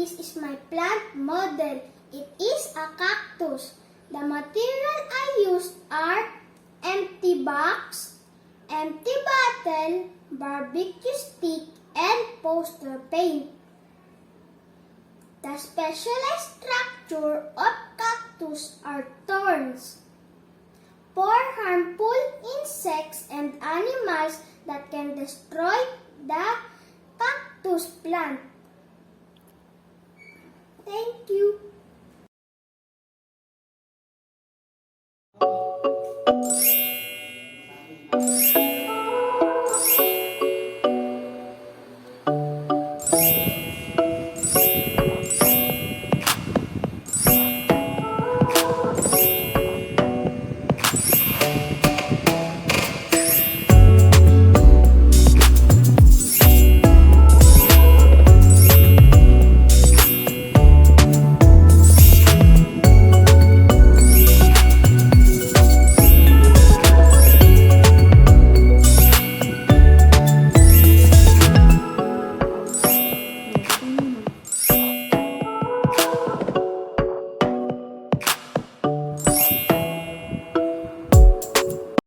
this is my plant model. It is a cactus. The material I used are empty box, empty bottle, barbecue stick, and poster paint. The specialized structure of cactus are thorns for harmful insects and animals that can destroy the cactus plant. Thank you.